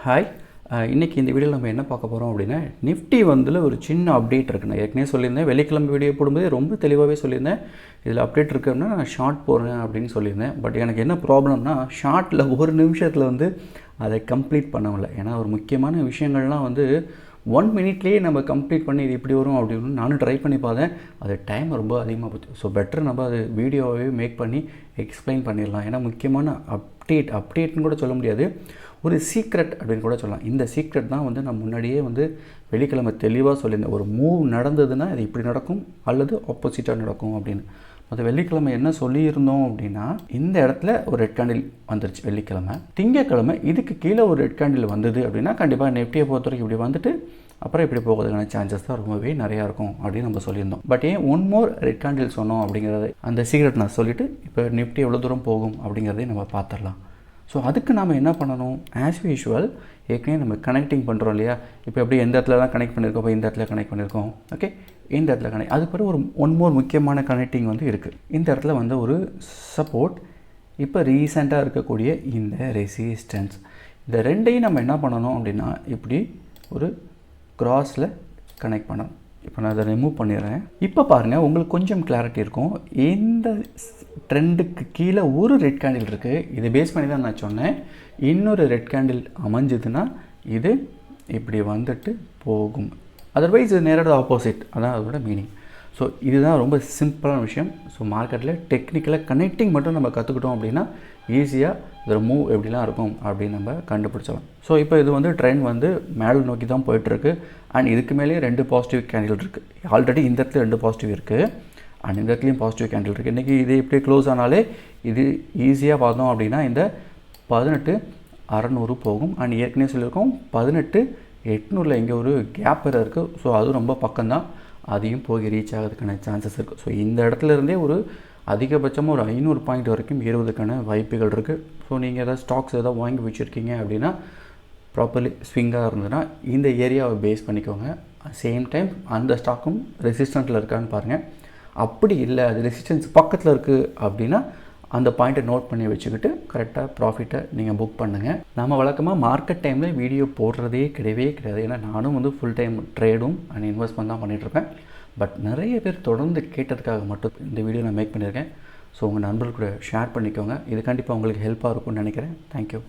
Hi, இன்றைக்கி இந்த வீடியோவில் நம்ம என்ன பார்க்க போகிறோம் அப்படின்னா, நிஃப்டி ஒரு சின்ன அப்டேட் இருக்குது. நான் ஏற்கனவே சொல்லியிருந்தேன், வெள்ளிக்கிழமை வீடியோ போடும்போது ரொம்ப தெளிவாகவே சொல்லியிருந்தேன். இதில் அப்டேட் இருக்குன்னா நான் ஷார்ட் போடுறேன் அப்படின்னு சொல்லியிருந்தேன். பட் எனக்கு என்ன ப்ராப்ளம்னா, ஷார்ட்டில் ஒரு நிமிஷத்தில் அதை கம்ப்ளீட் பண்ண முடியல. ஏன்னா ஒரு முக்கியமான விஷயங்கள்லாம் 1 மினிட்லேயே நம்ம கம்ப்ளீட் பண்ணி இது இப்படி வரும் அப்படின்னு நானும் ட்ரை பண்ணி பார்த்தேன். அது டைம் ரொம்ப அதிகமாக போச்சு. ஸோ பெட்டர் நம்ம அது வீடியோவே மேக் பண்ணி எக்ஸ்பிளைன் பண்ணிடலாம். ஏன்னா முக்கியமான அப்டேட்னு கூட சொல்ல முடியாது, ஒரு சீக்ரெட் அப்படின்னு கூட சொல்லலாம். இந்த சீக்ரெட் தான் நான் முன்னாடியே வெள்ளிக்கிழமை தெளிவாக சொல்லியிருந்தேன். ஒரு மூவ் நடந்ததுன்னா அது இப்படி நடக்கும் அல்லது ஆப்போசிட்டாக நடக்கும் அப்படின்னு. அது வெள்ளிக்கிழமை என்ன சொல்லியிருந்தோம் அப்படின்னா, இந்த இடத்துல ஒரு ரெட் கேண்டில் வந்துருச்சு வெள்ளிக்கிழமை. திங்கக்கிழமை இதுக்கு கீழே ஒரு ரெட் கேண்டில் வந்தது அப்படின்னா கண்டிப்பாக நிஃப்டியை பொறுத்த வரைக்கும் இப்படி வந்துட்டு அப்புறம் இப்படி போகிறதுக்கான சான்சஸ் தான் ரொம்பவே நிறையா இருக்கும் அப்படின்னு நம்ம சொல்லியிருந்தோம். பட் ஏன் ஒன் மோர் ரெட் கேண்டில் சொன்னோம் அப்படிங்கிறது, அந்த சீக்ரெட் நான் சொல்லிவிட்டு இப்போ நிஃப்டி எவ்வளோ தூரம் போகும் அப்படிங்கிறதையும் நம்ம பார்த்துடலாம். ஸோ அதுக்கு நாம் என்ன பண்ணணும், ஆஸ் யூஷுவல் ஏற்கனவே நம்ம கனெக்டிங் பண்ணுறோம் இல்லையா. இப்போ எப்படி எந்த இடத்துல தான் கனெக்ட் பண்ணியிருக்கோம், இப்போ இந்த இடத்துல கனெக்ட் பண்ணியிருக்கோம். ஓகே, இந்த இடத்துல கனெக்ட், அதுக்கு பிறகு ஒரு ஒன் மோர் முக்கியமான கனெக்டிங் இருக்குது. இந்த இடத்துல ஒரு சப்போர்ட், இப்போ ரீசெண்டாக இருக்கக்கூடிய இந்த ரெசிஸ்டன்ஸ், இந்த ரெண்டையும் நம்ம என்ன பண்ணணும் அப்படின்னா இப்படி ஒரு கிராஸில் கனெக்ட் பண்ணணும். இப்போ நான் அதை ரிமூவ் பண்ணிடுறேன். இப்போ பாருங்கள், உங்களுக்கு கொஞ்சம் கிளாரிட்டி இருக்கும். இந்த ட்ரெண்டுக்கு கீழே ஒரு ரெட் கேண்டில் இருக்குது. இதை பேஸ் பண்ணி தான் நான் சொன்னேன், இன்னொரு ரெட் கேண்டில் அமைஞ்சதுன்னா இது இப்படி வந்துட்டு போகும். அதர்வைஸ் இது நேரடி ஆப்போசிட், அதான் அதோட மீனிங். ஸோ இதுதான் ரொம்ப சிம்பிளான விஷயம். ஸோ மார்க்கெட்டில் டெக்னிக்கலாக கனெக்டிங் மட்டும் நம்ம கற்றுக்கிட்டோம் அப்படின்னா ஈஸியாக இதில் மூவ் எப்படிலாம் இருக்கும் அப்படின்னு நம்ம கண்டுபிடிச்சலாம். ஸோ இப்போ இது ட்ரெண்ட் மேலே நோக்கி தான் போயிட்டுருக்கு. அண்ட் இதுக்கு மேலேயே 2 பாசிட்டிவ் கேண்டில் இருக்குது. ஆல்ரெடி இந்த இடத்துல 2 பாசிட்டிவ் இருக்குது, அண்ட் இந்த இடத்துலையும் பாசிட்டிவ் கேண்டில் இருக்குது. இன்றைக்கி இது இப்படி க்ளோஸ் ஆனாலே இது ஈஸியாக பார்த்தோம் அப்படின்னா இந்த 18,600 போகும். அண்ட் ஏற்கனவே சொல்லியிருக்கோம் 18,800 இங்கே ஒரு கேப் வேறு இருக்குது. ஸோ அதுவும் ரொம்ப பக்கம்தான், அதையும் போய் ரீச் ஆகிறதுக்கான சான்சஸ் இருக்குது. ஸோ இந்த இடத்துல இருந்தே ஒரு அதிகபட்சமாக ஒரு 500 பாயிண்ட் வரைக்கும் ஏறுவதற்கான வாய்ப்புகள் இருக்குது. ஸோ நீங்கள் எதாவது ஸ்டாக்ஸ் எதாவது வாங்கி வச்சுருக்கீங்க அப்படின்னா ப்ராப்பர்லி ஸ்விங்காக இருந்ததுன்னா இந்த ஏரியாவை பேஸ் பண்ணிக்கோங்க. சேம் டைம் அந்த ஸ்டாக்கும் ரெசிஸ்டன்ட்டில் இருக்கான்னு பாருங்கள். அப்படி இல்லை, அது ரெசிஸ்டன்ஸ் பக்கத்தில் இருக்குது அப்படின்னா அந்த பாயிண்ட்டை நோட் பண்ணி வச்சுக்கிட்டு கரெக்டாக ப்ராஃபிட்டை நீங்கள் புக் பண்ணுங்கள். நம்ம வழக்கமாக மார்க்கெட் டைமில் வீடியோ போடுறதே கிடையாது. ஏன்னா நானும் ஃபுல் டைம் ட்ரேடும் அண்ட் இன்வெஸ்ட்மெண்ட் தான் பண்ணிகிட்ருப்பேன். பட் நிறைய பேர் தொடர்ந்து கேட்டதுக்காக மட்டும் இந்த வீடியோ நான் மேக் பண்ணியிருக்கேன். ஸோ உங்கள் நண்பர்கள் கூட ஷேர் பண்ணிக்கோங்க. இது கண்டிப்பாக உங்களுக்கு ஹெல்ப்பாக இருக்கும்னு நினைக்கிறேன். தேங்க்யூ.